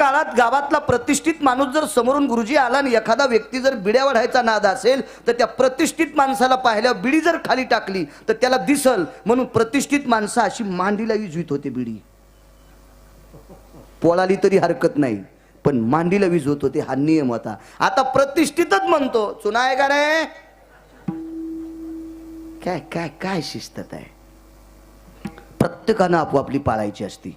काळात गावातला प्रतिष्ठित माणूस जर समोरून गुरुजी आला आणि एखादा व्यक्ती जर बिड्या वाढायचा नाद असेल तर त्या प्रतिष्ठित माणसाला पाहिल्यावर बिडी जर खाली टाकली तर त्याला दिसल, म्हणून प्रतिष्ठित माणसं अशी मांडीला विजवीत होते. बिडी पोळाली तरी हरकत नाही, पण मांडीला वीज होत होते, हा नियम होता. आता प्रतिष्ठितच म्हणतो चुना आहे का रे? काय काय काय शिस्तत आहे. प्रत्येकानं आपोआपली पाळायची असती.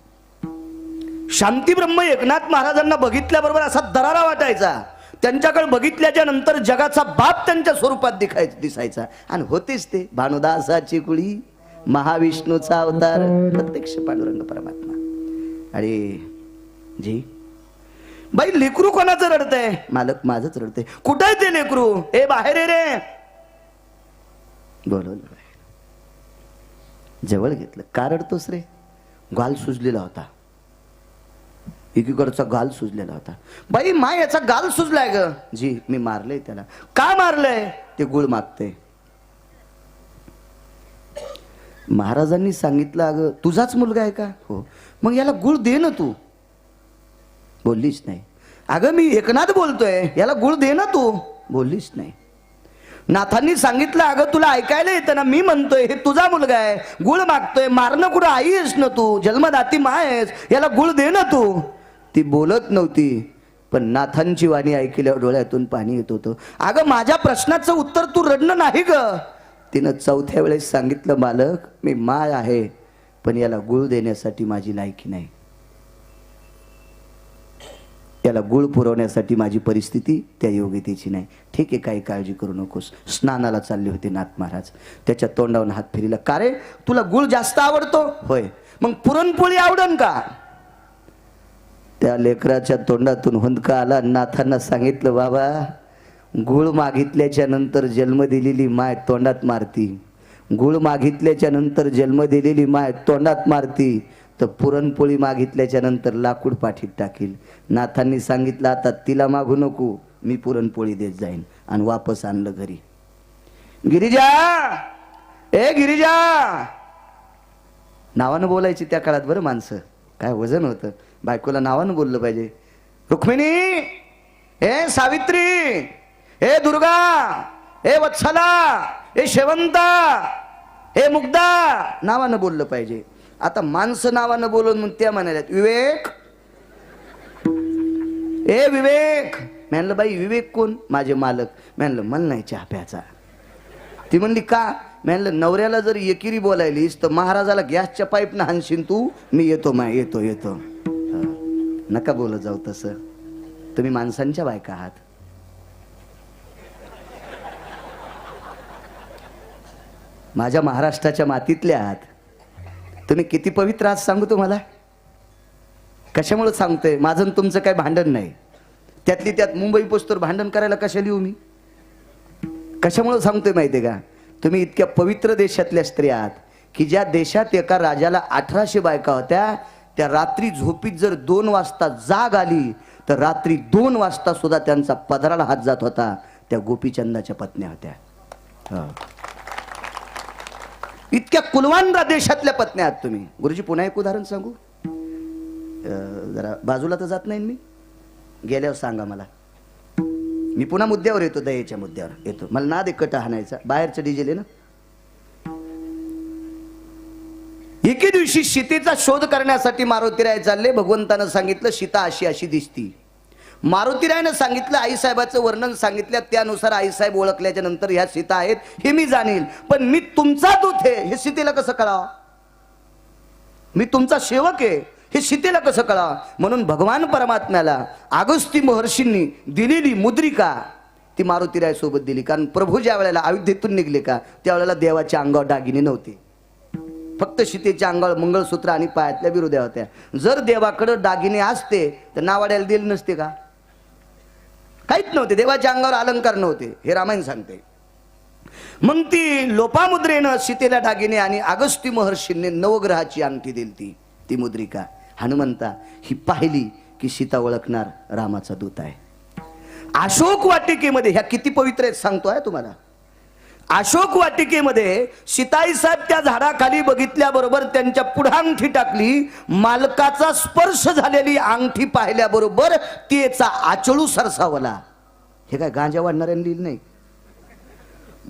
शांती ब्रह्म एकनाथ महाराजांना बघितल्याबरोबर असा दरारा वाटायचा. त्यांच्याकडे बघितल्याच्या नंतर जगाचा बाप त्यांच्या स्वरूपात दिसायचा. आणि होतेच ते भानुदासाची कुळी, महाविष्णूचा अवतार, प्रत्यक्ष पांडुरंग परमात्मा. अरे जी बाई, लेकरू कोणाचं रडतंय? मालक माझंच रडतंय. कुठं आहे ते लेकरू? ए बाहेर ये रे. बोलवलं, जवळ घेतलं. का रडतोस रे? गाल सुजलेला होता, एकीकडचा गाल सुजलेला होता. बाई मा याचा गाल सुजलाय ग. जी मी मारलंय त्याला. का मारलंय? ते गुळ मागतंय. महाराजांनी सांगितलं अगं तुझाच मुलगा आहे का? हो. मग याला गुळ दे ना तू. बोललीच नाही. अगं मी एकनाथ बोलतोय, याला गुळ दे ना तू. बोललीच नाही. नाथांनी सांगितलं अगं तुला ऐकायला येतं ना, मी म्हणतोय हे तुझा मुलगा आहे, गुळ मागतोय, मारणं कुठं आई आहेस ना तू, जन्मदाती माय आहेस, याला गुळ दे ना तू. ती बोलत नव्हती, पण नाथांची वाणी ऐकल्यावर डोळ्यातून पाणी येत होतं. अगं माझ्या प्रश्नाचं उत्तर तू रडणं नाही ग. तिनं चौथ्या वेळेस सांगितलं मालक मी माय आहे, पण याला गुळ देण्यासाठी माझी लायकी नाही, याला गुळ पुरवण्यासाठी माझी परिस्थिती त्या योग्यतेची नाही. ठीक आहे काही काळजी करू नकोस. स्नानाला चालले होते नाथ महाराज. त्याच्या तोंडावरून हात फिरला. का रे तुला गुळ जास्त आवडतो? होय. मग पुरणपोळी आवडन का? त्या लेकराच्या तोंडातून हुंदका आला. नाथांना सांगितलं बाबा गुळ मागितल्याच्या नंतर जन्म दिलेली माय तोंडात मारती, गुळ मागितल्याच्या नंतर जन्म दिलेली माय तोंडात मारती, तर पुरणपोळी मागितल्याच्या नंतर लाकूड पाठीत टाकील. नाथांनी सांगितलं आता तिला मागू नको, मी पुरणपोळी देत जाईन. आणि वापस आणलं घरी. गिरिजा, ए गिरिजा, नावानं बोलायची त्या काळात बरं माणसं. काय वजन होतं. बायकोला नावानं बोललं पाहिजे. रुक्मिणी, ए सावित्री, ए दुर्गा, ए वत्सला, ए शेवंता, ए मुग्धा, नावानं बोललं पाहिजे. आता माणसं नावानं बोलून मग त्या म्हणाल्या विवेक, ए विवेक. म्हणलं बाई विवेक कोण? माझे मालक. म्हणलं मला नाही चहा प्यायचा. ती म्हणली का? म्हणलं नवऱ्याला जर एकिरी बोलायलीस तर महाराजाला गॅसच्या पाईपनं हाणशीन तू. मी येतो माय, येतो येतो. नका बोलत जाऊ तसं, तुम्ही माणसांच्या बायका आहात. माझ्या महाराष्ट्राच्या मातीतल्या आहात. तुम्ही किती पवित्र आहात सांगू तुम्हाला. कशामुळे सांगतोय? माझं तुमचं काय भांडण नाही. त्यातली त्यात मुंबई पोस्टवर भांडण करायला कशा लिहू मी? कशामुळे सांगतोय माहितीये का? तुम्ही इतक्या पवित्र देशातल्या स्त्रिया आहात की ज्या देशात एका राजाला 1800 बायका होत्या, त्या रात्री झोपीत जर 2 वाजता जाग आली तर रात्री 2 वाजता सुद्धा त्यांचा पदराला हात जात होता. त्या गोपीचंदाच्या पत्न्या होत्या. इतक्या कुलवान देशातल्या पत्न्या आहात तुम्ही. गुरुजी पुन्हा एक उदाहरण सांगू? जरा बाजूला तर जात नाही मी, गेल्यावर सांगा मला. मी पुन्हा मुद्द्यावर येतो, दयेच्या मुद्द्यावर येतो. मला ना दे कटा हाणायचा, बाहेरचं डिझेल आहे ना. एके दिवशी सीतेचा शोध करण्यासाठी मारुतीराय चालले. भगवंतानं सांगितलं सीता अशी अशी दिसती. मारुतीरायनं सांगितलं, आईसाहेबाचं वर्णन सांगितलं, त्यानुसार आईसाहेब ओळखल्याच्या नंतर ह्या सीता आहेत हे मी जाणील. पण मी तुमचा दूत आहे हे सीतेला कसं कळावं? मी तुमचा सेवक आहे हे सीतेला कसं कळावं? म्हणून भगवान परमात्म्याला अगस्ती महर्षींनी दिलेली मुद्रिका ती मारुतीराय सोबत दिली. कारण प्रभू ज्या वेळेला अयोध्येतून निघले का त्यावेळेला देवाच्या अंगावर दागिने नव्हते. फक्त सीतेच्या अंगावर मंगळसूत्र आणि पायातल्या विरोध्या होत्या. जर देवाकडे दागिने असते तर नावाड्याला दिले नसते का? काहीच नव्हते. देवाच्या अंगावर अलंकार नव्हते, हे रामायण सांगते. मग ती लोपामुद्रेनं सीतेला दागिने आणि अगस्ती महर्षींनी नवग्रहाची अंगठी दिली. ती मुद्रिका हनुमंता ही पाहिली की सीता ओळखणार रामाचा दूत आहे. अशोक वाटिकेमध्ये ह्या किती पवित्र आहेत सांगतोय तुम्हाला. अशोक वाटिकेमध्ये सीताई साहेब त्या झाडाखाली बघितल्याबरोबर त्यांच्या पुढे अंगठी टाकली. मालकाचा स्पर्श झालेली अंगठी पाहिल्याबरोबर तिचा आचळू सरसावला. हे काय गांजा वाढणाऱ्यांनी लिहिलं नाही.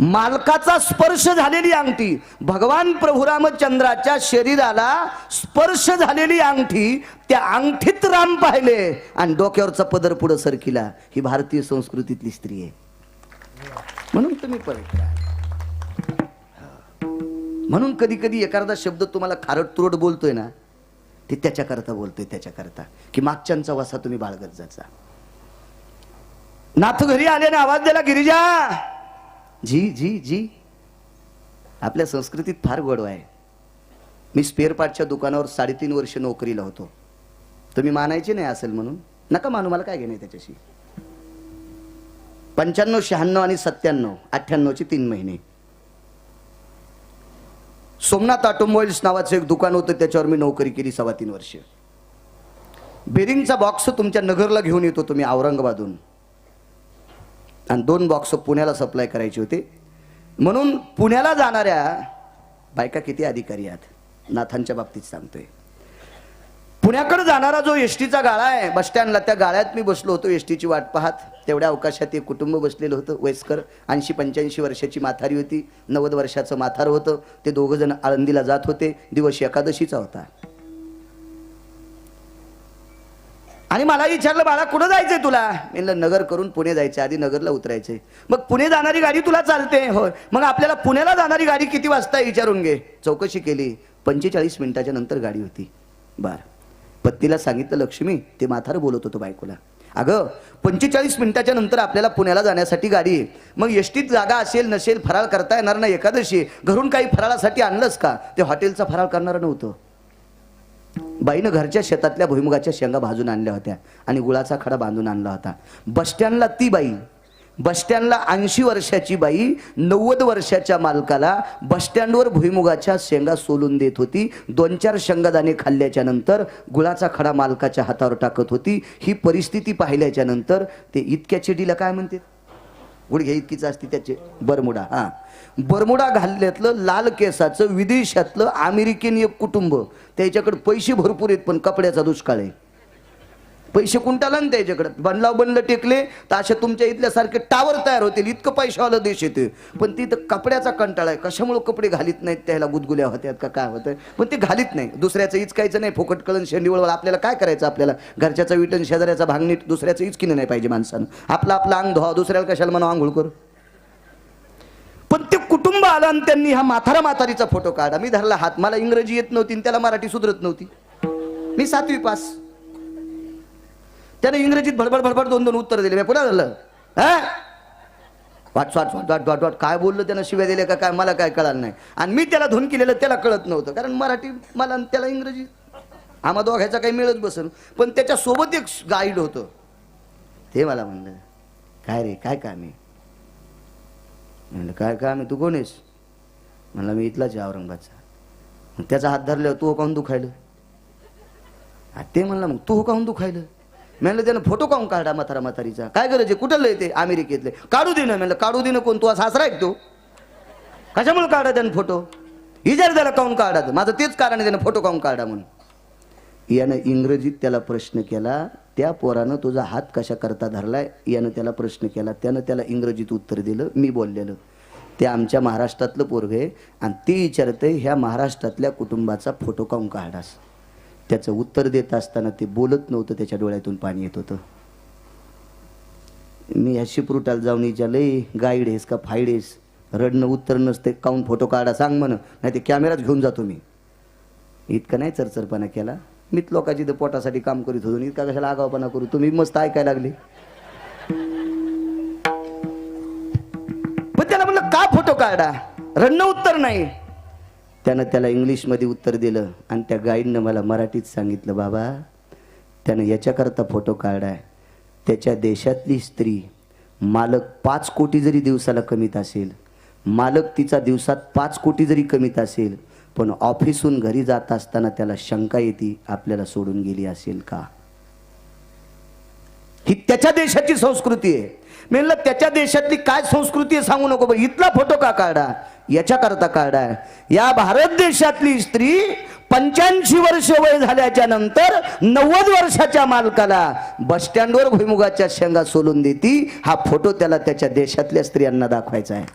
मालकाचा स्पर्श झालेली अंगठी, भगवान प्रभू रामचंद्राच्या शरीराला स्पर्श झालेली अंगठी, त्या अंगठीत राम पाहिले आणि डोक्यावरचा पदर पुढे सरकिला. ही भारतीय संस्कृतीतली स्त्री आहे. म्हणून तुम्ही पवित्र आहे. म्हणून कधी कधी एखादा शब्द तुम्हाला खारट तुरट बोलतोय ना, ते त्याच्याकरता बोलतोय, त्याच्याकरता की मागच्यांचा वसा तुम्ही बाळगत जाचा. नाथ घरी आल्याने आवाज दिला, गिरिजा जी जी जी. आपल्या संस्कृतीत फार गोडवा आहे. मी स्पेअर पार्टच्या दुकानावर 3.5 वर्ष नोकरीला होतो. तुम्ही मानायचे नाही असेल म्हणून नका मानू, मला काय घेणे त्याच्याशी. 95, 96 आणि 97, 98चे 3 महिने सोमनाथ ऑटोमोबाईल्स नावाचं एक दुकान होतं, त्याच्यावर मी नोकरी केली 3.25 वर्ष. बेरिंगचा बॉक्स तुमच्या नगरला घेऊन येतो तुम्ही औरंगाबादहून, आणि 2 बॉक्स पुण्याला सप्लाय करायचे होते. म्हणून पुण्याला जाणाऱ्या बायका किती अधिकारी आहेत नाथांच्या बाबतीत सांगतोय. पुण्याकडे जाणारा जो एसटीचा गाळा आहे बस स्टँडला, त्या गाळ्यात मी बसलो होतो एसटीची वाट पाहत. तेवढ्या अवकाशात एक कुटुंब बसलेलं होतं, वयस्कर 80-85 वर्षाची म्हातारी होती, 90 वर्षाचं म्हातार होतं. ते 2 जण आळंदीला जात होते. दिवस एकादशीचा होता. आणि मला विचारलं, बाळा कुठं जायचंय तुला? म्हणलं नगर करून पुणे जायचं, आधी नगरला उतरायचंय. मग पुणे जाणारी गाडी तुला चालते? होय. मग आपल्याला पुण्याला जाणारी गाडी किती वाजता विचारून घे. चौकशी केली, 45 मिनिटाच्या नंतर गाडी होती. बर, पत्नीला सांगितलं, लक्ष्मी, ते म्हातारं बोलत होतो बायकोला, अगं 45 मिनिटाच्या नंतर आपल्याला पुण्याला जाण्यासाठी गाडी आहे. मग एसटीत जागा असेल नसेल, फराळ करता येणार ना, एकादशी, घरून काही फराळासाठी आणलंच का? ते हॉटेलचा फराळ करणार नव्हतं. बाईनं घरच्या शेतातल्या भुईमुगाच्या शेंगा भाजून आणल्या होत्या आणि गुळाचा खडा बांधून आणला होता. बसस्टँडला ती बाई, बसस्टँडला 80 वर्षाची बाई 90 वर्षाच्या मालकाला बसस्टँडवर भुईमुगाच्या शेंगा सोलून देत होती. 2-4 शेंगादाणे खाल्ल्याच्या नंतर गुळाचा खडा मालकाच्या हातावर टाकत होती. ही परिस्थिती पाहिल्याच्या नंतर ते इतक्या चेडीला काय म्हणते, गुडघ्या इतकीच असते त्याचे, बरमुडा. हा, बरमुडा घालल्यातलं लाल केसाचं विदेशातलं अमेरिकन एक कुटुंब, त्याच्याकडे पैसे भरपूर आहेत पण कपड्याचा दुष्काळ आहे. पैसे कुंटाला ना त्याच्याकडे, बनलाव बनलं टेकले तर अशा तुमच्या इथल्यासारखे टावर तयार होतील, इतकं पैशावाला देश येते. पण तिथं कपड्याचा कंटाळा आहे. कशामुळे कपडे घालीत नाहीत, त्याला गुदगुल्या होत्यात का काय होतं, पण ते घालीत नाही. दुसऱ्याचं इचकायचं नाही, फोकट कळण शेंडीवळ. आपल्याला काय करायचं, आपल्याला घरच्याचा विटन शेजाऱ्याचा भांगणीट, दुसऱ्याचं इचकीनं नाही पाहिजे माणसानं. आपलं अंग धुवा, दुसऱ्याला कशाला म्हणा आंघोळ कर. पण ते कुटुंब आलं आणि त्यांनी हा म्हातारीचा फोटो काढा. मी धरला हात, मला इंग्रजी येत नव्हती आणि त्याला मराठी सुधरत नव्हती. मी 7वी पास. त्याने इंग्रजीत भडबड भडबड 2-2 उत्तर दिले. मी पुन्हा झालं, वाट काय बोललं त्यानं, शिव्या दिल्या का काय मला काय कळलं नाही. आणि मी त्याला धुन केलेलं त्याला कळत नव्हतं, कारण मराठी मला त्याला इंग्रजी, आम्हा दोघायचा काही मिळत बसेल. पण त्याच्या सोबत एक गाईड होतं, ते मला म्हणलं, काय रे काय काम आहे? म्हणलं काय काम आहे, तू कोण आहेस? म्हणलं मी इथलाच आहे औरंगाबादचा. त्याचा हात धरल्यावर तू काहून दुखायलं? ते म्हणलं मग तू काहून दुखायलं? म्हणलं त्यानं फोटो काहून काढा म्हातारीचा, काय गरज आहे, कुठं लय ते अमेरिकेतले, काढू दे ना. म्हणलं काढू दे ना, कोण तू सासरा आहे तो? कशामुळे काढा त्यानं फोटो? इजार त्याला काहून काढा? माझं तेच कारण आहे त्यानं फोटो काहून काढा म्हणून. यानं इंग्रजीत त्याला प्रश्न केला, त्या पोरानं तुझा हात कशा करता धरलाय, यानं त्याला प्रश्न केला. त्यानं त्याला इंग्रजीत उत्तर दिलं, मी बोललेलं. ते आमच्या महाराष्ट्रातलं पोरग आहे आणि ते विचारतंय ह्या महाराष्ट्रातल्या कुटुंबाचा फोटो काहून काढास. त्याचं उत्तर देत असताना ते बोलत नव्हतं, त्याच्या डोळ्यातून पाणी येत होतं. मी ह्या शिपरुटाला जाऊन विचारलंय, गाईड आहेस का फाईड आहेस? रडणं उत्तर नसते, काहून फोटो काढा सांग म्हण, नाही ते कॅमेरात घेऊन जातो मी. इतकं नाही चरचरपणा केला. मीच लोकांची तर पोटासाठी काम करीत होतो, इतका कशाला आगावपणा करू? तुम्ही मस्त ऐकायला लागले. पण त्याला म्हणलं का फोटो काढा, रडणं उत्तर नाही. त्यानं त्याला इंग्लिशमध्ये उत्तर दिलं आणि त्या गाईडनं मला मराठीत सांगितलं, बाबा त्यानं याच्याकरता फोटो काढाय, त्याच्या देशातली स्त्री मालक 5 कोटी जरी दिवसाला कमीत असेल, मालक तिचा दिवसात 5 कोटी जरी कमीत असेल, पण ऑफिसहून घरी जात असताना त्याला शंका येते आपल्याला सोडून गेली असेल का. ही त्याच्या देशाची संस्कृती आहे. म्हणलं त्याच्या देशातली काय संस्कृती आहे सांगू नको, बरं इथला फोटो का काढा, याच्या करता काढा. या भारत देशातली स्त्री 85 वर्ष वय झाल्याच्या नंतर 90 वर्षाच्या मालकाला बस स्टँडवर भुईमुगाच्या शेंगा सोलून देती. हा फोटो त्याला त्याच्या देशातल्या स्त्रियांना दाखवायचा आहे.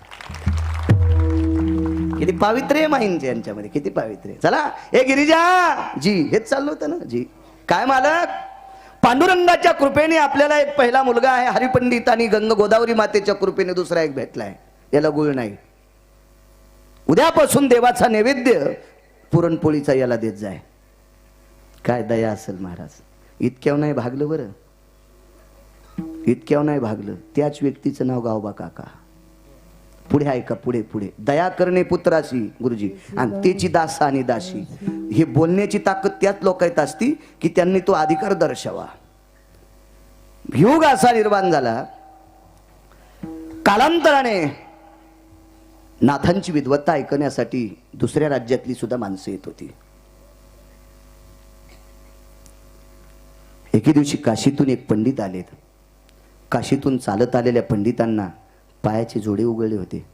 किती पावित्र्य माहिती यांच्यामध्ये, किती पावित्र्य. चला ए गिरिजा जी, हेच चाललं होतं ना जी. काय मालक, पांडुरंगाच्या कृपेने आपल्याला एक पहिला मुलगा आहे हरिपंडित, आणि गोदावरी मातेच्या कृपेने दुसरा एक भेटलाय. याला गुळ नाही. उद्यापासून देवाचा नैवेद्य पुरणपोळीचा याला देत जाय. काय दया असेल महाराज. इतक्यावर नाही भागलं, बरं इतक्यावर नाही भागलं. त्याच व्यक्तीचं नाव गावबा काका. पुढे ऐका, पुढे पुढे. दया करणे पुत्राशी गुरुजी, आणि त्याची दासा आणि दाशी. हे बोलण्याची ताकद त्याच लोकांत असती की त्यांनी तो अधिकार दर्शवा. युग असा निर्माण झाला. कालांतराने नाथांची विद्वत्ता ऐकण्यासाठी दुसऱ्या राज्यातली सुद्धा माणसं येत होती. एके दिवशी काशीतून एक पंडित आलेत. काशीतून चालत आलेल्या पंडितांना पायाचे जोडे उघडले होते.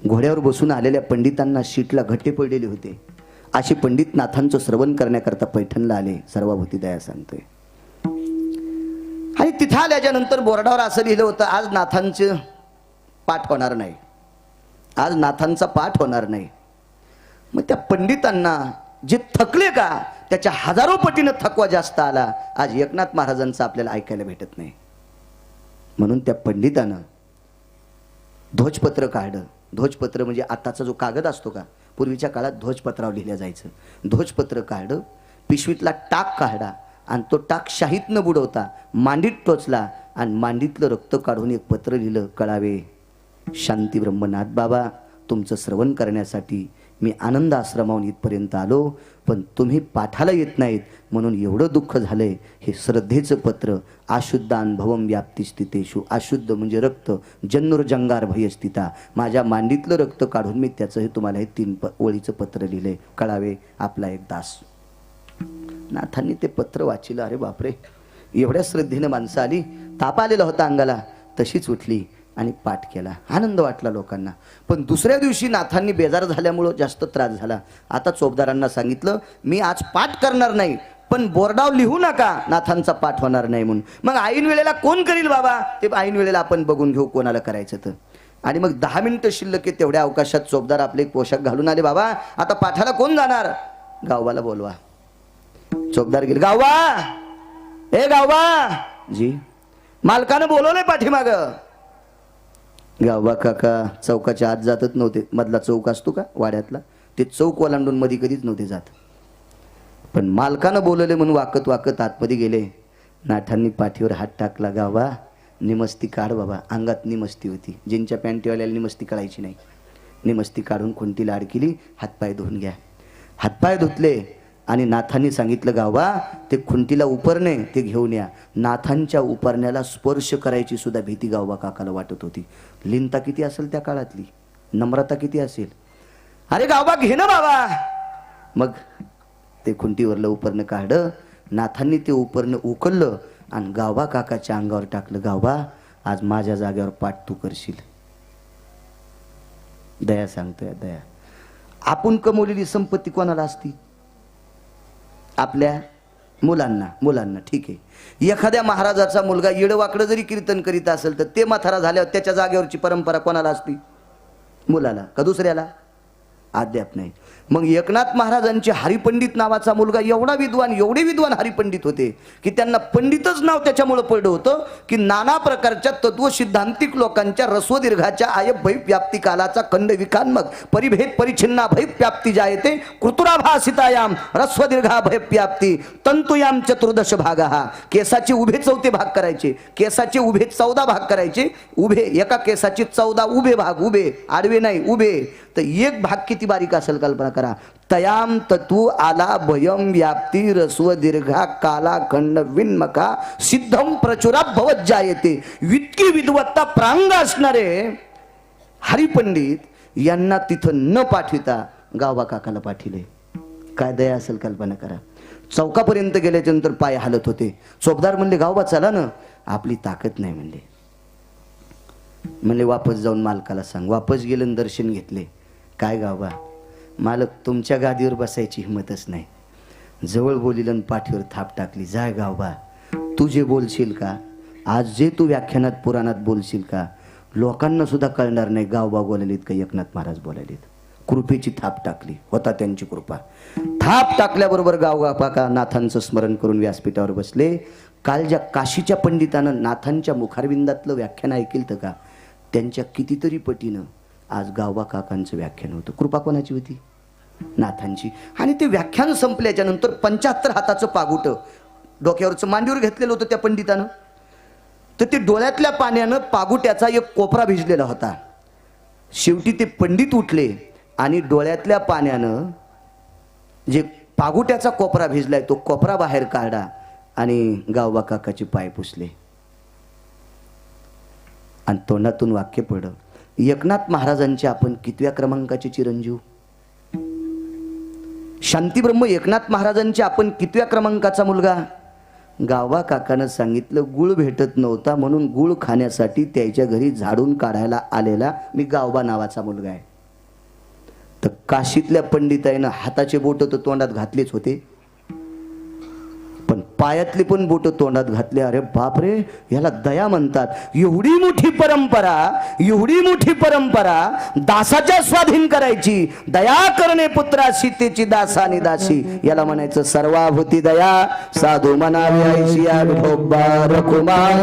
घोड्यावर बसून आलेल्या पंडितांना शीटला घट्टे पडलेले होते. असे पंडित नाथांचं श्रवण करण्याकरता पैठणला आले. सर्वाभूती दया सांगतोय. आणि तिथं आल्याच्या नंतर बोर्डावर असं लिहिलं होतं, आज नाथांचं पाठ होणार नाही, आज नाथांचा पाठ होणार नाही. मग त्या पंडितांना जे थकले का त्याच्या हजारो पटीनं थकवा जास्त आला. आज एकनाथ महाराजांचं आपल्याला ऐकायला भेटत नाही. म्हणून त्या पंडितानं ध्वजपत्र काढलं. ध्वजपत्र म्हणजे आताचा जो कागद असतो का, पूर्वीच्या काळात ध्वजपत्रावर लिहिलं जायचं. ध्वजपत्र काढलं, पिशवीतला टाक काढला, आणि तो टाक शाहीत न बुडवता मांडीत टोचला, आणि मांडीतलं रक्त काढून एक पत्र लिहिलं. कळावे शांती ब्रह्मनाथ बाबा, तुमचं श्रवण करण्यासाठी मी आनंद आश्रमाहून इथपर्यंत आलो, पण तुम्ही पाठाला येत नाहीत म्हणून एवढं दुःख झालंय. हे श्रद्धेचं पत्र. अशुद्ध अनुभवम व्याप्ती स्थितेषु. अशुद्ध म्हणजे रक्त. जन्नुर्जंगार भयस्थिता. माझ्या मांडीतलं रक्त काढून मी त्याचं हे तुम्हाला हे 3 ओळीचं पत्र लिहिलंय. कळावे आपला एक दास. नाथांनी ते पत्र वाचिलं. अरे बापरे, एवढ्या श्रद्धेनं माणसं आली. ताप आलेला होता अंगाला, तशीच उठली आणि पाठ केला. आनंद वाटला लोकांना. पण दुसऱ्या दिवशी नाथांनी बेजार झाल्यामुळं जास्त त्रास झाला. आता चोपदारांना सांगितलं, मी आज पाठ करणार नाही, पण बोर्डावर लिहू नका नाथांचा पाठ होणार नाही म्हणून. मग ऐन वेळेला कोण करील बाबा, ते ऐन वेळेला आपण बघून घेऊ कोणाला करायचं तर. आणि मग 10 मिनिटं शिल्लक आहे तेवढ्या अवकाशात चोपदार आपले पोशाख घालून आले. बाबा आता पाठाला कोण जाणार, गावबाला बोलवा. चोपदार गेले. गावबा, ए गावबा जी. मालकानं बोलवलंय पाठीमाग. गावबा काका चौकाच्या आत जातच नव्हते. मधला चौक असतो का वाड्यातला, ते चौक ओलांडून मध्ये कधीच नव्हते जात. पण मालकानं बोलवले म्हणून वाकत वाकत आतमध्ये गेले. नाथांनी पाठीवर हात टाकला. गावबा निमस्ती काढ बाबा. अंगात निमस्ती होती. ज्यांच्या पॅन्टीवाल्याला निमस्ती काढायची नाही. निमस्ती काढून खुंटी लाड केली. हातपाय धुवून घ्या. हातपाय धुतले आणि नाथांनी सांगितलं, गावबा ते खुंटीला उपरणे ते घेऊन या. नाथांच्या उपरण्याला स्पर्श करायची सुद्धा भीती गावबा काकाला वाटत होती. लीनता किती असेल त्या काळातली, नम्रता किती असेल. अरे गावबा घे ना बाबा. मग ते खुंटीवरलं उपरणं काढलं. नाथांनी ते उपरणं उकललं आणि गावबा काकाच्या अंगावर टाकलं. गावबा आज माझ्या जागेवर पाठ तू करशील. दया सांगतोय दया. आपण कमवलेली संपत्ती कोणाला असती, आपल्या मुलांना. ठीक आहे, एखाद्या महाराजाचा मुलगा येडवाकडं जरी कीर्तन करीत असेल तर ते म्हातारा झाल्यावर त्याच्या जागेवरची परंपरा कोणाला असती, मुलाला का दुसऱ्याला, अद्याप नाही. मग एकनाथ महाराजांचे हरिपंडित नावाचा मुलगा एवढा विद्वान, एवढे विद्वान हरिपंडित होते की त्यांना पंडितच नाव त्याच्यामुळे पडलं होतं की नाना प्रकारच्या तत्वसिद्धांतिक लोकांच्या रस्वदीर्घाच्या आयभयव्याप्ती कालाचा खंड विकान्मक परिभेद परिच्छिन्ना भयव्याप्ती जायते कृतुराभासितायाम रस्वदीर्घा भयव्याप्ती तंतुयाम चतुर्दश भागा. केसाचे उभे 14 भाग करायचे. केसाचे उभे 14 भाग करायचे. उभे एका केसाचे 14 उभे भाग, उभे आडवे नाही उभे. तर एक भाग किती बारीक असेल कल्पना करा. तयाम तत्व आला भयम व्याप्ती रस्व दीर्घा काला खंड विन्मका सिद्धम प्रचुरा भवत जायते. इतकी विद्वत्ता प्रांग असणारे हरिपंडित यांना तिथं न पाठविता गावबा काकाला पाठविले. काय दया असेल कल्पना करा. चौकापर्यंत गेल्याच्या नंतर पाय हालत होते. चोपदार म्हणले, गावबा चला ना. आपली ताकद नाही म्हणले. म्हणले वापस जाऊन मालकाला सांग. वापस गेले आणि दर्शन घेतले. काय गावबा, मालक तुमच्या गादीवर बसायची हिंमतच नाही. जवळ बोलिलं आणि पाठीवर थाप टाकली. जाय गावबा, तू जे बोलशील का, आज जे तू व्याख्यानात पुराणात बोलशील का, लोकांना सुद्धा कळणार नाही गावबा बोलायलेत का एकनाथ महाराज बोलायलेत. कृपेची थाप टाकली. होता त्यांची कृपा. थाप टाकल्याबरोबर गावबापा नाथांचं स्मरण करून व्यासपीठावर बसले. काल ज्या काशीच्या पंडितानं नाथांच्या मुखारविंदातलं व्याख्यान ऐकेल तर का, त्यांच्या कितीतरी पटीनं आज गावबा काकांचं व्याख्यान होतं. कृपा कोणाची होती? नाथांची. आणि ते व्याख्यान संपल्याच्या नंतर 75 हाताचं पागुट डोक्यावरचं मांडीवर घेतलेलं होतं त्या पंडितानं. तर ते डोळ्यातल्या पाण्यानं पागुट्याचा एक कोपरा भिजलेला होता. शेवटी ते पंडित उठले आणि डोळ्यातल्या पाण्यानं जे पागुट्याचा कोपरा भिजलाय तो कोपरा बाहेर काढला आणि गावबा काकाचे पाय पुसले. आणि तोंडातून वाक्य पडलं, एकनाथ महाराजांचे आपण कितव्या क्रमांकाचे चिरंजीव? शांतीब्रह्म एकनाथ महाराजांचे आपण कितव्या क्रमांकाचा मुलगा? गावबा काकानं सांगितलं, गुळ भेटत नव्हता म्हणून गुळ खाण्यासाठी त्याच्या घरी झाडून काढायला आलेला मी गावबा नावाचा मुलगा आहे. तर काशीतल्या पंडिताईनं हाताचे बोट तर तोंडात घातलेच होते, पण पायातली पण बोट तोंडात घातले. अरे बापरे, याला दया म्हणतात. एवढी मोठी परंपरा, एवढी मोठी परंपरा दासाच्या स्वाधीन करायची. दया करणे पुत्रा सीतेची दासानी दासी, याला म्हणायचं सर्वाभूती दया. साधू म्हणावी ऐशी विठोबा रखुमाई.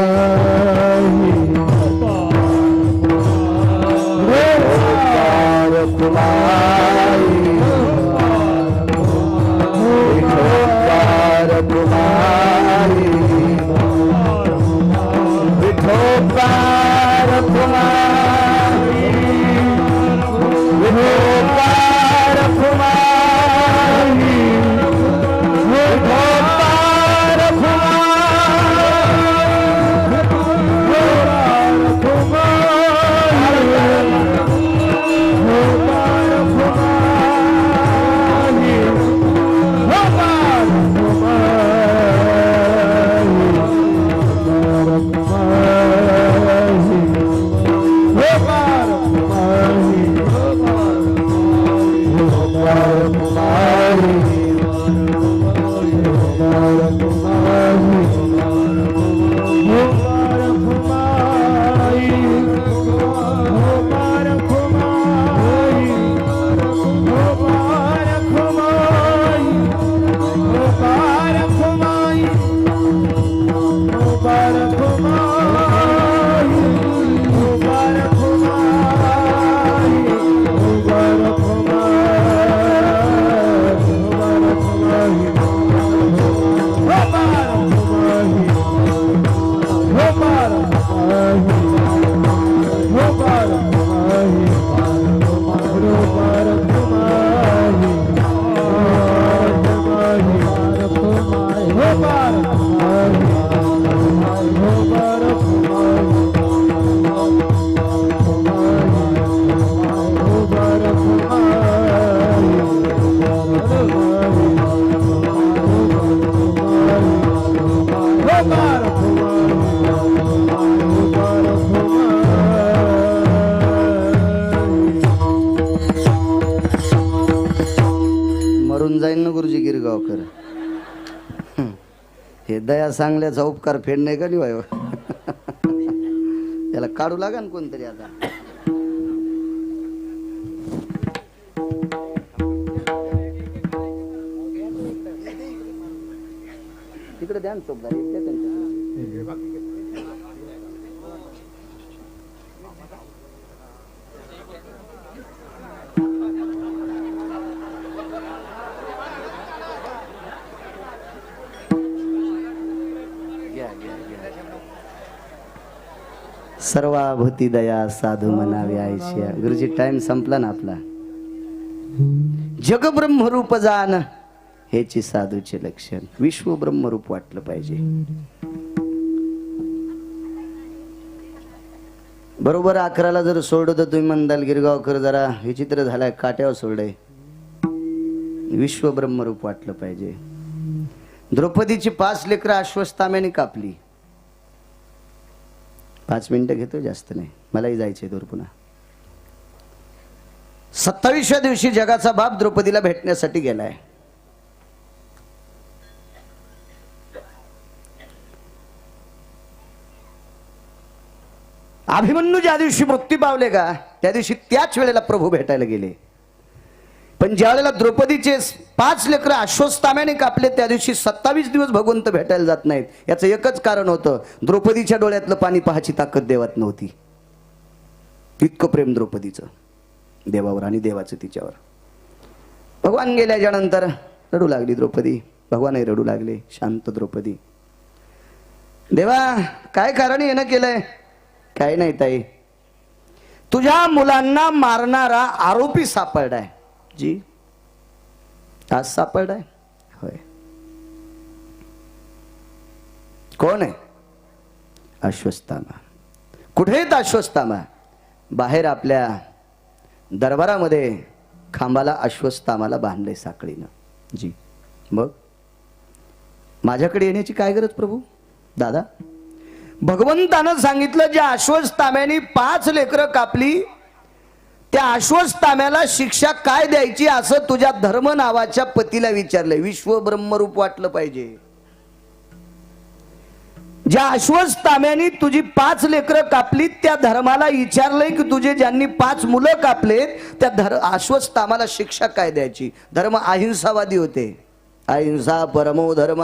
मरून जाईन ना गुरुजी गिरगावकर. हे दया सांगल्याचा उपकार फेड नाही का लिवाय? त्याला काढू लागा ना कोणतरी आता. तिकडे ध्यान चोपदार सर्वाभूती दया साधू म्हणावे आयशिया. गुरुजी टाइम संपला ना आपला. जग ब्रह्मरूप जाण हेची साधूचे लक्षण. विश्व ब्रह्मरूप वाटलं पाहिजे. बरोबर 11ला जर सोडलं तर तुम्ही म्हणताल गिरगावकर जरा विचित्र झालाय, काट्यावर सोडलंय. विश्व ब्रह्मरूप वाटलं पाहिजे. द्रौपदीची 5 लेकरं अश्वत्थाम्याने कापली. 5 मिनिटं घेतो, जास्त नाही, मलाही जायचंय दूर पुन्हा. 27व्या दिवशी जगाचा बाप द्रौपदीला भेटण्यासाठी गेलाय. अभिमन्यू ज्या दिवशी मृत्यू पावले का त्या दिवशी त्याच वेळेला प्रभू भेटायला गेले. पण ज्या वेळेला द्रौपदीचे 5 लेकरं अश्वत्थाम्याने कापले त्या दिवशी 27 दिवस भगवंत भेटायला जात नाहीत. याचं एकच कारण होतं, द्रौपदीच्या डोळ्यातलं पाणी पाहायची ताकद देवात नव्हती. इतकं प्रेम द्रौपदीचं देवावर आणि देवाचं तिच्यावर. भगवान गेल्याच्या नंतर रडू लागली द्रौपदी. भगवानही रडू लागले. शांत द्रौपदी. देवा काय कारण येणं केलंय? काय नाही ताई, तुझ्या मुलांना मारणारा आरोपी सापडलाय. जी आज सापडलाय? होय. कोण आहे? अश्वत्थामा. कुठे आहेत अश्वत्थामा? बाहेर आपल्या दरबारामध्ये खांबाला अश्वत्थामाला बांधले साखळीनं. जी मग माझ्याकडे येण्याची काय गरज प्रभू? दादा भगवंतानं सांगितलं, ज्या अश्वत्थाम्याने 5 लेकरं कापली त्या अश्वत्थाम्याला शिक्षा काय द्यायची असं तुझ्या धर्म नावाच्या पतीला विचारलंय. विश्व ब्रह्मरूप वाटलं पाहिजे. ज्या अश्वत्थाम्याने तुझी 5 लेकरं कापली त्या धर्माला विचारलंय की तुझे ज्यांनी 5 मुलं कापलेत त्या अश्वत्थाम्याला शिक्षा काय द्यायची. धर्म अहिंसावादी होते. अहिंसा परमो धर्म.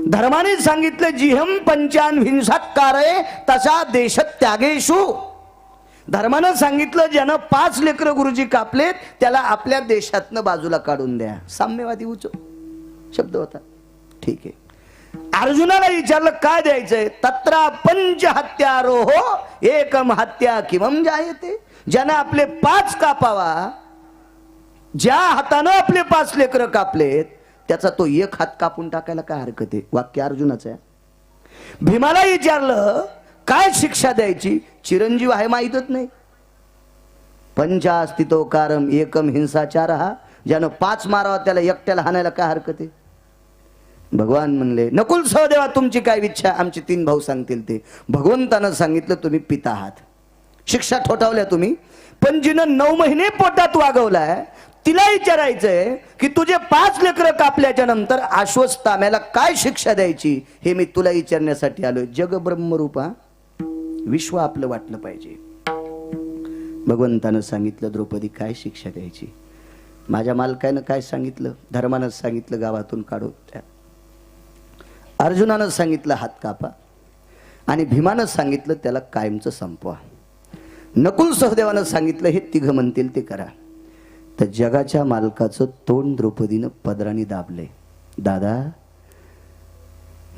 धर्माने सांगितलं जिहम पंचान हिंसाकारे तसा देश त्यागेशु. धर्मानं सांगितलं ज्यानं 5 लेकरं गुरुजी कापलेत त्याला आपल्या देशातनं बाजूला काढून द्या. साम्यवादी उच्च शब्द होता. ठीक आहे. अर्जुनाला विचारलं काय द्यायचंय? तत्रा पंच हत्यारोहो एकम हत्या किमम जायते. ज्यानं आपले 5 कापावा, ज्या हातानं आपले 5 लेकरं कापलेत त्याचा तो 1 हात कापून टाकायला काय हरकत आहे? वाक्य अर्जुनाचं आहे. भीमाला विचारलं काय शिक्षा द्यायची? चिरंजीव आहे माहीतच नाही. पंचास्तितो कारम एकम हिंसाचार. हा ज्यानं 5 मारावा त्याला एकट्याला हाणायला काय हरकत आहे? भगवान म्हणले नकुल सहदेवा तुमची काय इच्छा? आमचे 3 भाऊ सांगतील ते. भगवंतानं सांगितलं तुम्ही पिता आहात, शिक्षा ठोठावल्या तुम्ही. पण जिनं 9 महिने पोटात वागवलाय तिला विचारायचंय की तुझे 5 लेकरं कापल्याच्या नंतर अश्वत्थाम्याला काय शिक्षा द्यायची हे मी तुला विचारण्यासाठी आलोय. जग ब्रह्मरूपा विश्व आपलं वाटलं पाहिजे. भगवंतानं सांगितलं द्रौपदी काय शिक्षा द्यायची? माझ्या मालकानं काय सांगितलं? धर्मानं सांगितलं गावातून काढू द्या. अर्जुनानं सांगितलं हात कापा. आणि भीमानं सांगितलं त्याला कायमचं संपवा. नकुल सहदेवानं सांगितलं हे 3 म्हणतील ते करा. तर जगाच्या मालकाचं तोंड द्रौपदीनं पदराने दाबले. दादा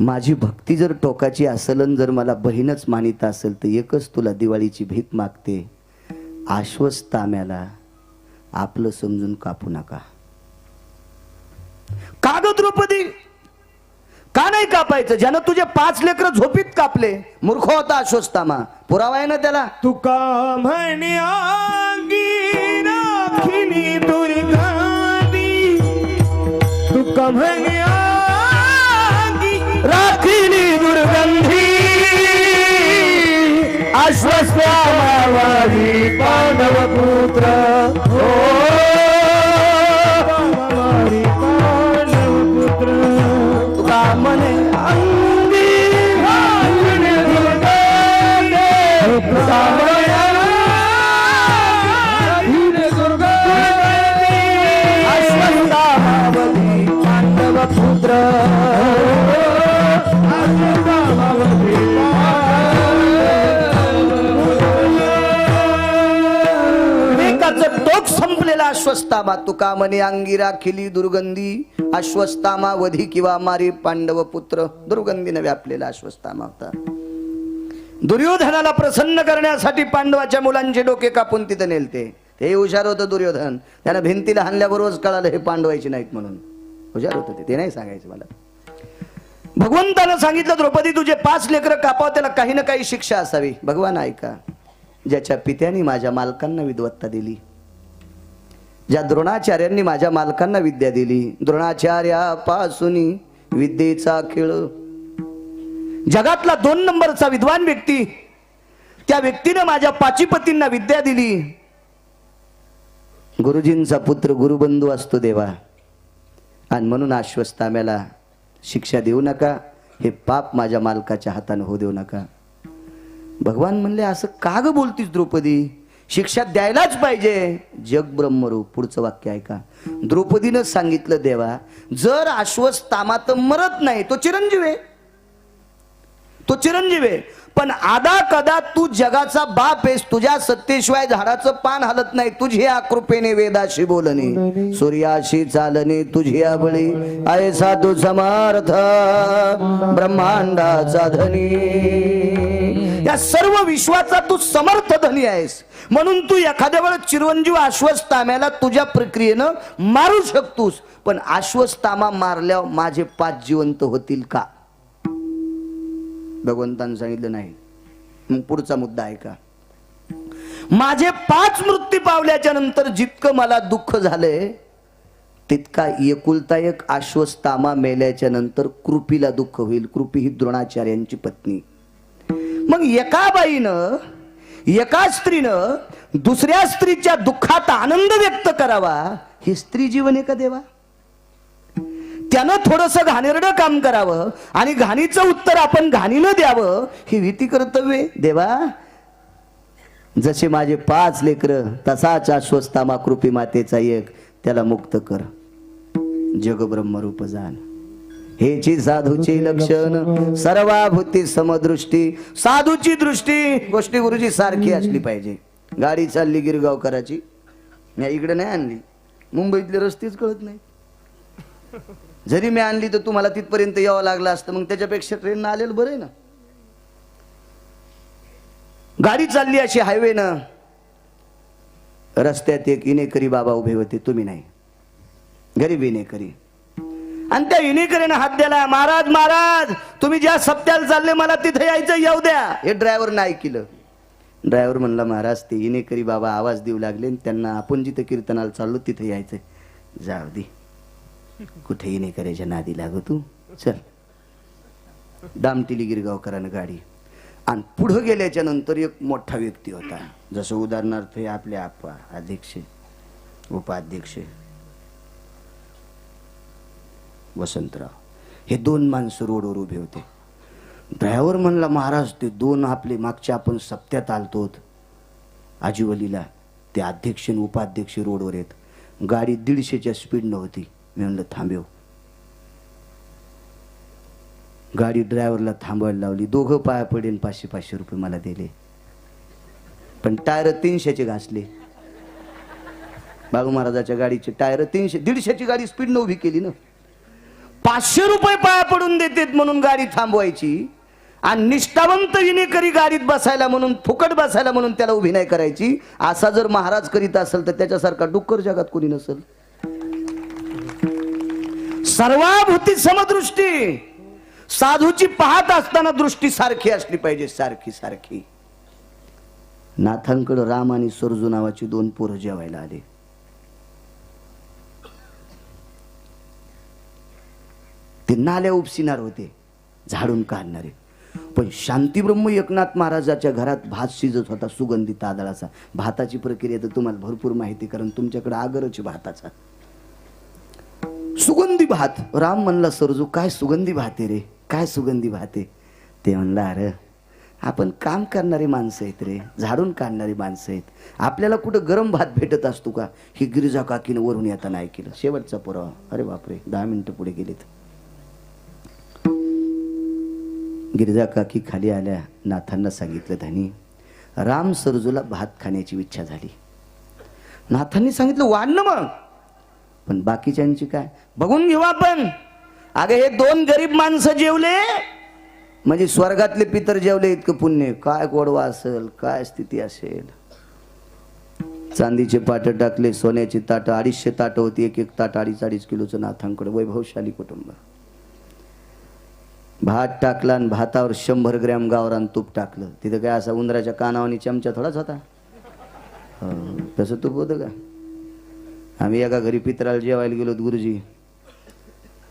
माझी भक्ती जर टोकाची असेल, जर मला बहीणच मानित असेल तर एकच तुला दिवाळीची भीक मागते. अश्वत्थाम्याला आपलं समजून कापू नका. का ग द्रौपदी? का नाही कापायचं? ज्यानं तुझे 5 लेकरं झोपीत कापले मूर्ख होता अश्वत्थामा. पुरावा आहे ना त्याला. तुका म्हणे अंगी राखिली दुर्गंधी. तुका म्हणे अंगी राखिली दुर्गंधी. अश्वत्थामावादी पांडव पुत्र. टोक संपलेला अश्वत्थामा. तुका म्हणे अंगी राखिली दुर्गंधी. अश्वत्थामा वधी किंवा मारी पांडव पुत्र. दुर्गंधीने व्यापलेला अश्वत्थामा होता. दुर्योधनाला प्रसन्न करण्यासाठी पांडवाच्या मुलांचे डोके कापून तिथे नेलते. हे हुशार होतं दुर्योधन. त्यानं भिंतीला हाणल्याबरोबरच कळालं हे पांडवायचे नाहीत म्हणून. हुशार होतं ते नाही सांगायचं मला. भगवंतानं सांगितलं द्रौपदी तुझे 5 लेकरं कापाव त्याला काही ना काही शिक्षा असावी. भगवान ऐका, ज्याच्या पित्याने माझ्या मालकांना विद्वत्ता दिली, ज्या द्रोणाचार्यांनी माझ्या मालकांना विद्या दिली, द्रोणाचार्यापासून विद्येचा खेळ, जगातला 2 नंबरचा विद्वान व्यक्ती, त्या व्यक्तीने माझ्या पाचीपतींना विद्या दिली. गुरुजींचा पुत्र गुरुबंधू असतो देवा, आणि म्हणून अश्वत्थाम्याला शिक्षा देऊ नका, हे पाप माझ्या मालकाच्या हाताने होऊ देऊ नका. भगवान म्हणले असं का ग बोलतीस द्रौपदी, शिक्षा द्यायलाच पाहिजे. जग ब्रह्मरूप. पुढचं वाक्य ऐका. द्रौपदीनं सांगितलं देवा, जर अश्वत्थामा तर मरत नाही, तो चिरंजीव आहे, तो चिरंजीव आहे. पण आदा कदा तू जगाचा बाप आहेस, तुझ्या सत्तेशिवाय झाडाचं पान हलत नाही. तुझी कृपेने वेदाशी बोलणे, सूर्याशी चालणे, तुझी बळी आहे साधू समर्थ ब्रह्मांडाचा धनी. या सर्व विश्वाचा तू समर्थ धनी आहेस, म्हणून तू एखाद्या वेळेस चिरंजीव अश्वत्थाम्याला तुझ्या प्रक्रियेनं मारू शकतोस. पण अश्वत्थामा मारल्यावर माझे 5 जिवंत होतील का? भगवंतांनी सांगितलं नाही. मग पुढचा मुद्दा आहे का, माझे 5 मृत्यू पावल्याच्या नंतर जितकं मला दुःख झालंय, तितका एकुलता एक अश्वत्थामा मेल्याच्या नंतर कृपीला दुःख होईल. कृपी ही द्रोणाचार्यांची पत्नी. मग एका बाईनं, एका स्त्रीनं दुसऱ्या स्त्रीच्या दुःखात आनंद व्यक्त करावा, हे स्त्री जीवन आहे का देवा? त्यानं थोडंसं घाणेरडं काम करावं आणि घाणीचं उत्तर आपण घाणीनं द्यावं, हे विधी कर्तव्य देवा. जसे माझे 5 लेकरं, तसाच अश्वत्थामा कृपी मातेचा एक, त्याला मुक्त कर. जग ब्रह्मरूप जाण, हेची साधूची लक्षण, सर्वाभूती समदृष्टी. साधूची दृष्टी गोष्टी गुरुजी सारखी असली पाहिजे. गाडी चालली गिरगावकराची, मी इकडे नाही आणली, मुंबईतले रस्तेच कळत नाही. जरी मी आणली तर तुम्हाला तिथपर्यंत यावं लागलं असतं, मग त्याच्यापेक्षा ट्रेन आलेलं बरं आहे ना. गाडी चालली अशी हायवेनं, रस्त्यात एक इनेकरी बाबा उभे होते, तुम्ही नाही, गरीब इनेकरी. आणि त्या इनेकरीने हात द्याला, महाराज महाराज तुम्ही ज्या सप्त्याला चालले मला तिथे यायचं, येऊ द्या. हे ड्रायव्हर नाही केलं. ड्रायव्हर म्हणला, महाराज ते इनेकरी बाबा आवाज देऊ लागले, त्यांना आपण जिथे कीर्तनाला चाललो तिथे यायचंय. जाऊ दे, कुठेही नाही करायच्या नादी लागू तू, चल. दामटिली गिरगावकरानं गाडी. आणि पुढं गेल्याच्या नंतर एक मोठा व्यक्ती होता, जसं उदाहरणार्थ हे आपले आप्पा अध्यक्ष, उपाध्यक्ष वसंतराव, हे 2 माणसं रोडवर उभे होते. ड्रायव्हर म्हणला, महाराज ते 2 आपले मागच्या आपण सप्त्यात आलतो आजीवलीला, ते अध्यक्ष आणि उपाध्यक्ष रोडवर आहेत. गाडी 150च्या स्पीडनं होती. मी म्हणलं थांबेव. गाडी ड्रायव्हरला थांबवायला लावली. दोघं पाया पडेन, 500-500 रुपये मला दिले. पण टायर 300चे घासले. बाळू महाराजाच्या गाडीचे टायर 300, 150ची गाडी स्पीडनं उभी केली ना. 500 रुपये पाया पडून देतात म्हणून गाडी थांबवायची, आणि निष्ठावंत विनेकरी गाडीत बसायला म्हणून, फुकट बसायला म्हणून त्याला उभी नाही करायची. असा जर महाराज करीत असेल तर त्याच्यासारखा डुक्कर जगात कोणी नसेल. सर्वाभूती समदृष्टी. साधूची पाहत असताना दृष्टी सारखी असली पाहिजे, सारखी सारखी. नाथांकडे राम आणि सरजू नावाची 2 पोरं जेवायला आले. ते नाल्या उपसिनार होते, झाडून काढणारे. पण शांतीब्रह्म एकनाथ महाराजाच्या घरात भात शिजत होता, सुगंधी तांदळाचा. भाताची प्रक्रिया तर तुम्हाला भरपूर माहिती, कारण तुमच्याकडे आगरच भाताचा. सुगंधी भात. राम म्हणला, सरजू काय सुगंधी भात आहे रे, काय सुगंधी भात आहे? ते म्हणला, अरे आपण काम करणारी माणसं आहेत रे, झाडून काढणारी माणसं आहेत, आपल्याला कुठं गरम भात भेटत असतो का? ही गिरिजा काकीनं वरून येताना ऐकलं. शेवटचा पुरावा. अरे बापरे, 10 मिनिटं पुढे गेलेत. गिरिजा काकी खाली आल्या. नाथांना सांगितलं, धनी राम सरजूला भात खाण्याची इच्छा झाली. नाथांनी सांगितलं, वाढ ना मग. पण बाकीच्यांची काय बघून घेऊ आपण. अगं हे 2 गरीब माणसं जेवले म्हणजे स्वर्गातले पितर जेवले इतकं पुण्य. काय गोडवा असेल, काय स्थिती असेल. चांदीचे पाट टाकले, सोन्याची ताटं, 250 ताटं होती, एक ताट 2.5 किलोचं. नाथांकडे वैभवशाली कुटुंब. भात टाकला आणि भातावर 100 ग्रॅम गावरान तूप टाकलं. तिथं काय असा उंदराच्या कानावानी चमचा थोडाच होता, तसं तूप होतं का? आम्ही एका घरी पित्राला जेवायला गेलो, गुरुजी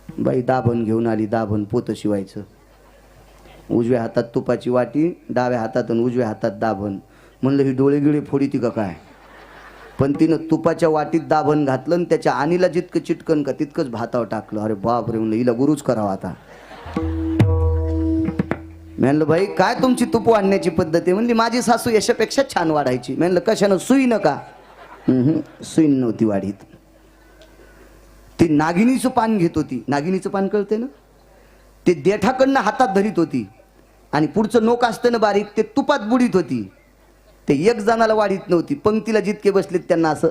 बाई दाभण घेऊन आली. दाभण पोतं शिवायचं. उजव्या हातात तुपाची वाटी, डाव्या हातात आणि उजव्या हातात दाभण. म्हणलं ही डोळे गिळे फोडीती का काय. पण तिनं तुपाच्या वाटीत दाभण घातलं आणि त्याच्या आणीला जितकं चिटकन का तितकंच भातावर टाकलं. अरे बाप रे, म्हणलं हिला गुरुच करावा आता. म्हणलं बाई काय तुमची तूप वाढण्याची पद्धत आहे. म्हणली माझी सासू यशापेक्षा छान वाढायची. म्हणलं कशानं, सुईनं का. सुईन नव्हती वाढीत. ती नागिनीचं पान घेत होती. नागिनीचं पान कळते ना, ते देठाकडनं हातात धरीत होती आणि पुढचं नोक असतं ना बारीक, ते तुपात बुडीत होती. ते एक जणाला वाढीत नव्हती. पंक्तीला जितके बसलेत त्यांना असं,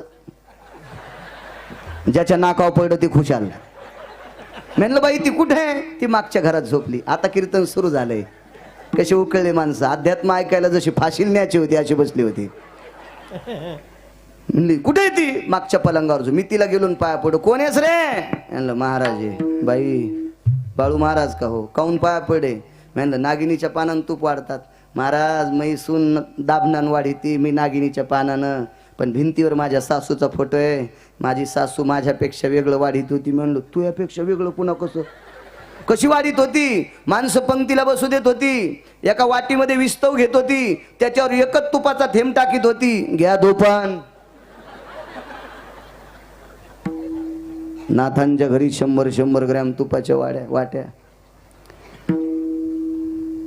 ज्याच्या नाकावर पडलं ते खुशाल. म्हणलं बाई ती कुठे आहे. ती मागच्या घरात झोपली. आता कीर्तन सुरू झालंय. कसे उकळले माणसं, अध्यात्म ऐकायला जशी फाशील न्यायची होती अशी बसली होती. म्हणली कुठे आहे ती. मागच्या पलंगावर झोप. मी तिला गेलो पाया पडो. कोण आहेस रे. म्हणलं महाराज आहे. बाई बाळू महाराज का हो, काऊन पाया पडे. म्हणलं नागिनीच्या पानानं तूप वाढतात. महाराज मी सून दाबनान वाढीती, मी नागिनीच्या पानानं. पण भिंतीवर माझ्या सासूचा फोटो आहे. माझी सासू माझ्यापेक्षा वेगळं वाढीत होती. म्हणलं तू यापेक्षा वेगळं पुन्हा कसं. कशी वाढीत होती. माणसं पंक्तीला बसू देत होती. एका वाटीमध्ये विस्तव घेत होती, त्याच्यावर एकच तुपाचा थेंब टाकीत होती. घ्या धोपान. नाथांच्या घरी 100 ग्रॅम तुपाच्या वाट्या.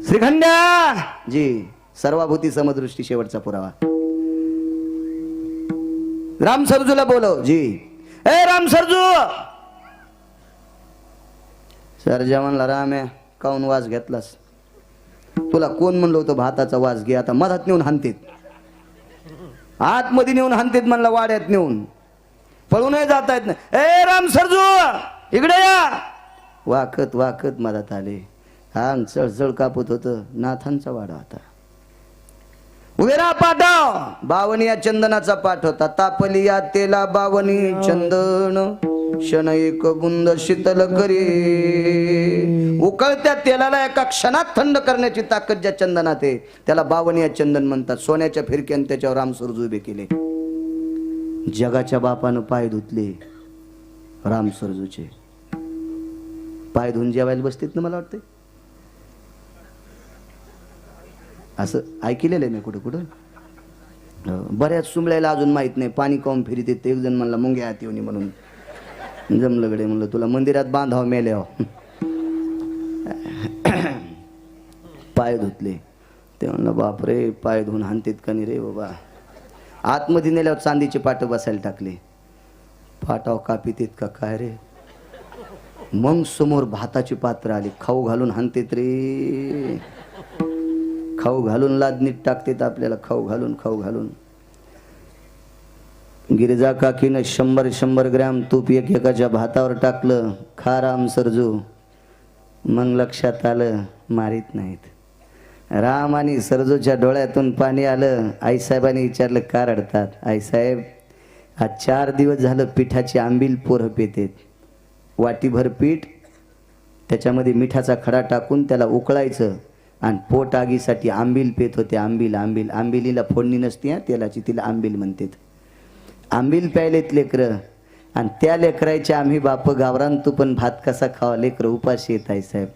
श्रीखंड्या जी सर्वाभूती समदृष्टी शेवटचा पुरावा. राम सरजूला बोलव जी. ए राम सरजू. सरजा म्हणला राम आहे काऊन वास घेतलास. तुला कोण म्हणलं होतं भाताचा वास घे. आता मधात नेऊन हानतेत, आतमध्ये नेऊन हानतेत. म्हणला वाड्यात नेऊन. पळूनही जाता येत नाही. ए राम सरजू इकडे या. वाकत वाकत मधात आले. हा चळचळ कापत होतं. नाथांचा वाडा होता. उभेरा पाठव. बावनिया चंदनाचा पाठ होता. तापलिया तेला बावनी चंदन, क्षण एक बुंद शीतल करी. उकळत्या तेलाला एका क्षणात थंड करण्याची ताकद ज्या चंदनात आहे त्याला बावनिया चंदन म्हणतात. सोन्याच्या फिरक्याने त्याच्यावर राम सरजू उभे केले. जगाच्या बापानं पाय धुतले राम सरजूचे. पाय धुवून जेवायला बसतेत ना मला वाटतंय. असं ऐकलेलं आहे मी कुठं कुठं. बऱ्याच सुमळ्याला अजून माहित नाही पाणी काऊन फिरीत येते. एक जण म्हणला मुंग्या हात येऊनी म्हणून. जमलं गडे म्हणलं तुला मंदिरात बांधाव मेले हो. पाय धुतले. ते म्हणलं बापरे पाय धुवून हानतेत का नाही रे बाबा. आतमध्ये नेल्यावर चांदीचे पाट बसायला टाकले. पाटाव कापितेत का काय रे. मग समोर भाताची पात्र आली. खाऊ घालून हानतेत रे. खाऊ घालून लादणीत टाकतेत आपल्याला. खाऊ घालून गिरिजा काकीनं 100 ग्रॅम तूप एकेकाच्या भातावर टाकलं. खा राम सरजू. मग लक्षात आलं मारीत नाहीत. राम आणि सरजूच्या डोळ्यातून पाणी आलं. आईसाहेबांनी विचारलं का रडतात. आईसाहेब आज 4 दिवस झालं पिठाची आंबील पोरं पेतेत. वाटीभर पीठ त्याच्यामध्ये मिठाचा खडा टाकून त्याला उकळायचं आणि पोट आगीसाठी आंबील पेत होते. आंबिलीला फोडणी नसते तेलाची, तिला आंबील म्हणतात. आंबील प्यायलेत लेकरं आणि त्या लेकरायच्या आम्ही बाप गावरान तू पण भात कसा खावा. लेकरं उपाशी येत आहे साहेब.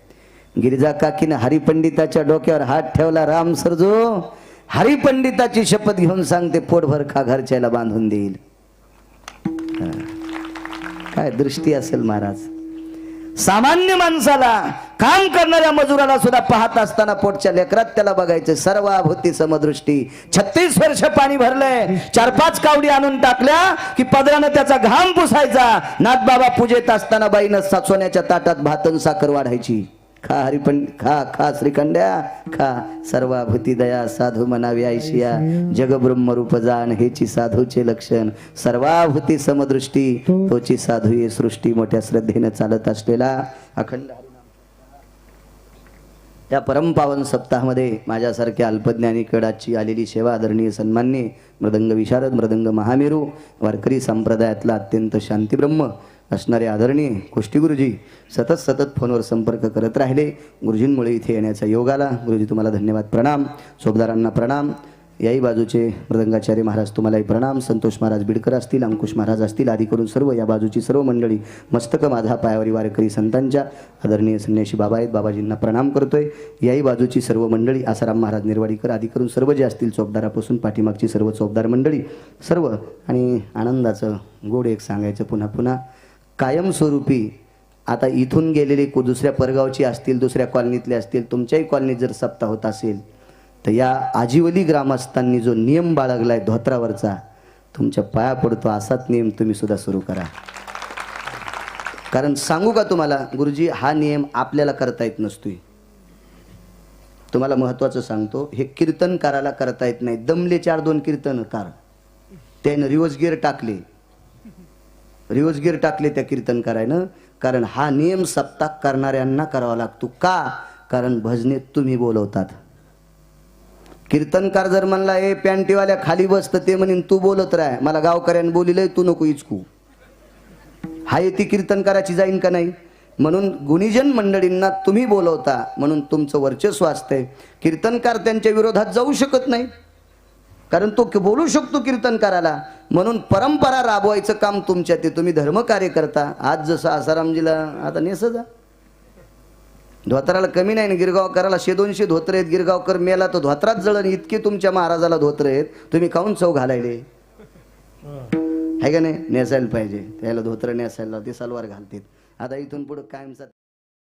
गिरिजा काकीनं हरिपंडिताच्या डोक्यावर हात ठेवला. राम सरजू हरिपंडिताची शपथ घेऊन सांगते पोटभर खा, घरच्याला बांधून देईल. काय दृष्टी असेल महाराज. सामान्य माणसाला काम करणाऱ्या मजुराला सुद्धा पाहत असताना पोटच्या लेकरात त्याला बघायचं. सर्वाभूती समदृष्टी. 36 वर्ष पाणी भरलंय. 4-5 कावडी आणून टाकल्या की पदरानं त्याचा घाम पुसायचा. नाथबाबा पूजेत असताना बाईनं सोन्याच्या ताटात भातन साखर वाढायची. खा खा श्रीखंड्या खा. सर्वाभूती दया साधू म्हणावी आयशिया. जगब्रह्म रूप जाण हेची साधूचे लक्षण. सर्वाभूती समदृष्टी तोची साधू ये सृष्टी. मोठ्या श्रद्धेनं चालत असलेला अखंड या परमपावन सप्ताहामध्ये माझ्यासारख्या अल्पज्ञानी कडाची आलेली सेवा आदरणीय सन्मान्य मृदंग विशारद मृदंग महामेरू वारकरी संप्रदायातला अत्यंत शांतीब्रह्म असणारे आदरणीय कुष्टी गुरुजी सतत फोनवर संपर्क करत राहिले. गुरुजींमुळे इथे येण्याचा योग आला. गुरुजी तुम्हाला धन्यवाद प्रणाम. सोबदारांना प्रणाम. याही बाजूचे मृदंगाचार्य महाराज तुम्हालाही प्रणाम. संतोष महाराज बिडकर असतील, अंकुश महाराज असतील, आदी करून सर्व या बाजूची सर्व मंडळी, मस्तक माझा पायावरी वारकरी संतांच्या आदरणीय संन्याशी बाबा आहेत, बाबाजींना प्रणाम करतोय. याही बाजूची सर्व मंडळी, आसाराम महाराज निर्वाडीकर आदी करून सर्व जे असतील, चौकदारापासून पाठीमागची सर्व चौकदार मंडळी सर्व. आणि आनंदाचं गोड एक सांगायचं पुन्हा पुन्हा, कायमस्वरूपी आता इथून गेलेले दुसऱ्या परगावची असतील, दुसऱ्या कॉलनीतले असतील, तुमच्याही कॉलनीत जर सप्ताह होत असेल तर या आजिवली ग्रामस्थांनी जो नियम बाळगलाय धोत्रावरचा, तुमच्या पाया पडतो असाच नियम तुम्ही सुद्धा सुरू करा. कारण सांगू का तुम्हाला गुरुजी, हा नियम आपल्याला करता येत नसतोय. तुम्हाला महत्वाचं सांगतो, हे कीर्तनकाराला करता येत नाही. दमले 4-2 कीर्तनकार, त्यानं रिवर्स गिअर टाकले त्या कीर्तनकारानं. कारण हा नियम सप्ताह करणाऱ्यांना करावा लागतो. का? कारण भजनेत तुम्ही बोलवतात. कीर्तनकार जर म्हणला ए पॅन्टीवाल्या खाली बस, तर ते म्हणेन तू बोलत राह, मला गावकऱ्यानं बोलिलंय, तू नको इचकू. हाय ती कीर्तनकाराची जाईन का नाही? म्हणून गुणीजन मंडळींना तुम्ही बोलवता म्हणून तुमचं वर्चस्व असतंय. कीर्तनकार त्यांच्या विरोधात जाऊ शकत नाही, कारण तो बोलू शकतो कीर्तनकाराला. म्हणून परंपरा राबवायचं काम तुमच्यात आहे. तुम्ही धर्मकार्य करता. आज जसं आसारामजीला आता नेसं जा, धोत्राला कमी नाही ना, गिरगावकराला 100-200 धोत्र आहेत. गिरगावकर मेला तो धोत्रात जळण, इतके तुमच्या महाराजाला धोत्र आहेत. तुम्ही काहून चव घालायले आहे का नाही? नेसायला पाहिजे त्याला धोत्र, नेसायला ते सलवार घालतात. आता इथून पुढे कायमचा